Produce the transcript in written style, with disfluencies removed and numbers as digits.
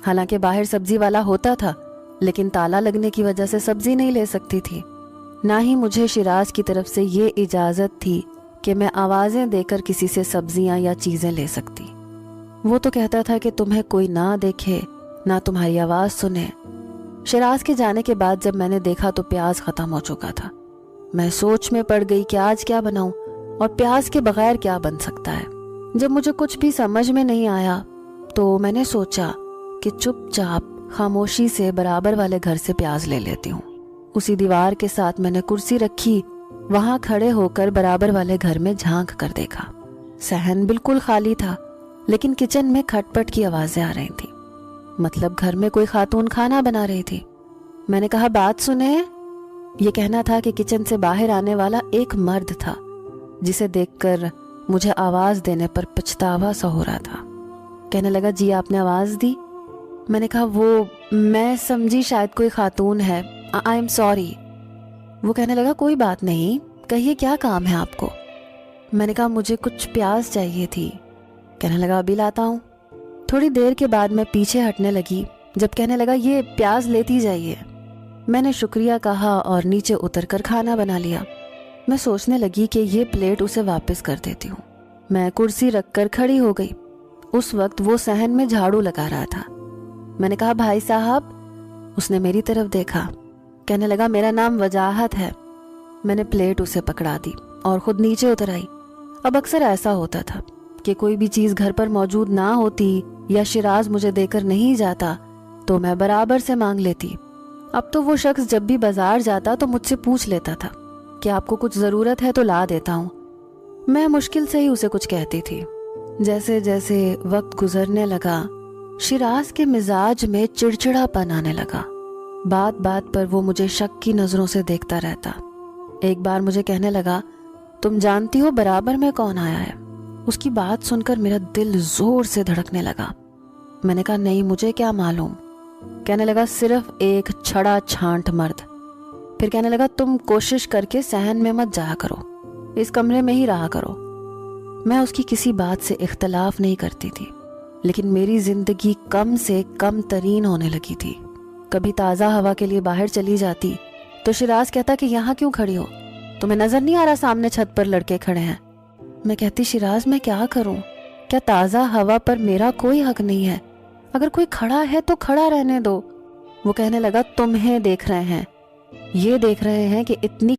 حالانکہ باہر سبزی والا ہوتا تھا، لیکن تالا لگنے کی وجہ سے سبزی نہیں لے سکتی تھی۔ نہ ہی مجھے شیراز کی طرف سے یہ اجازت تھی کہ میں آوازیں دے کر کسی سے سبزیاں یا چیزیں لے سکتی۔ وہ تو کہتا تھا کہ تمہیں کوئی نہ دیکھے، نہ تمہاری آواز سنے۔ شیراز کے جانے کے بعد جب میں نے دیکھا تو پیاز ختم ہو چکا تھا۔ میں سوچ میں پڑ گئی کہ آج کیا بناؤں، اور پیاز کے بغیر کیا بن سکتا ہے۔ جب مجھے کچھ بھی سمجھ میں نہیں آیا تو میں نے سوچا کہ چپ چاپ خاموشی سے برابر والے گھر سے پیاز لے لیتی ہوں۔ اسی دیوار کے ساتھ میں نے کرسی رکھی، وہاں کھڑے ہو کر برابر والے گھر میں جھانک کر دیکھا۔ صحن بالکل خالی تھا، لیکن کچن میں کھٹ پٹ کی آوازیں آ رہی تھیں، مطلب گھر میں کوئی خاتون کھانا بنا رہی تھی۔ میں نے کہا بات سنیں۔ یہ کہنا تھا کہ کچن سے باہر آنے والا ایک مرد تھا، جسے دیکھ کر مجھے آواز دینے پر پچھتاوا سا ہو رہا تھا۔ کہنے لگا جی آپ نے آواز دی؟ میں نے کہا وہ میں سمجھی شاید کوئی خاتون ہے، آئی ایم سوری۔ وہ کہنے لگا کوئی بات نہیں، کہیے کیا کام ہے آپ کو؟ میں نے کہا مجھے کچھ پیاز چاہیے تھی۔ کہنے لگا ابھی لاتا ہوں۔ تھوڑی دیر کے بعد میں پیچھے ہٹنے لگی جب کہنے لگا یہ پیاز لیتی جائیے۔ میں نے شکریہ کہا اور نیچے اتر کر کھانا بنا لیا۔ میں سوچنے لگی کہ یہ پلیٹ اسے واپس کر دیتی ہوں۔ میں کرسی رکھ کر کھڑی ہو گئی۔ اس وقت وہ صحن میں جھاڑو لگا رہا تھا۔ میں نے کہا بھائی صاحب۔ اس نے میری طرف دیکھا، کہنے لگا میرا نام وجاہت ہے۔ میں نے پلیٹ اسے پکڑا دی اور خود نیچے اتر آئی۔ اب اکثر ایسا ہوتا تھا کہ کوئی بھی چیز گھر پر موجود نہ ہوتی یا شیراز مجھے دے کر نہیں جاتا تو میں برابر سے مانگ لیتی۔ اب تو وہ شخص جب بھی بازار جاتا تو مجھ سے پوچھ لیتا تھا کہ آپ کو کچھ ضرورت ہے تو لا دیتا ہوں۔ میں مشکل سے ہی اسے کچھ کہتی تھی۔ جیسے جیسے وقت گزرنے لگا، شیراز کے مزاج میں چڑچڑا پن آنے لگا۔ بات بات پر وہ مجھے شک کی نظروں سے دیکھتا رہتا۔ ایک بار مجھے کہنے لگا تم جانتی ہو برابر میں کون آیا ہے؟ اس کی بات سن کر میرا دل زور سے دھڑکنے لگا۔ میں نے کہا نہیں مجھے کیا معلوم۔ کہنے لگا صرف ایک چھڑا چھانٹ مرد۔ پھر کہنے لگا تم کوشش کر کے صحن میں مت جایا کرو، اس کمرے میں ہی رہا کرو۔ میں اس کی کسی بات سے اختلاف نہیں کرتی تھی، لیکن میری زندگی کم سے کم ترین ہونے لگی تھی۔ کبھی تازہ ہوا کے لیے باہر چلی جاتی تو شیراز کہتا کہ یہاں کیوں کھڑی ہو؟ تمہیں نظر نہیں آ رہا سامنے چھت پر لڑکے کھڑے ہیں؟ میں کہتی شیراز میں کیا کروں؟ کیا تازہ ہوا پر میرا کوئی حق نہیں ہے؟ اگر کوئی کھڑا ہے تو کھڑا رہنے دو۔ وہ کہنے لگا تمہیں دیکھ رہے ہیں، یہ دیکھ رہے ہیں کہ اتنی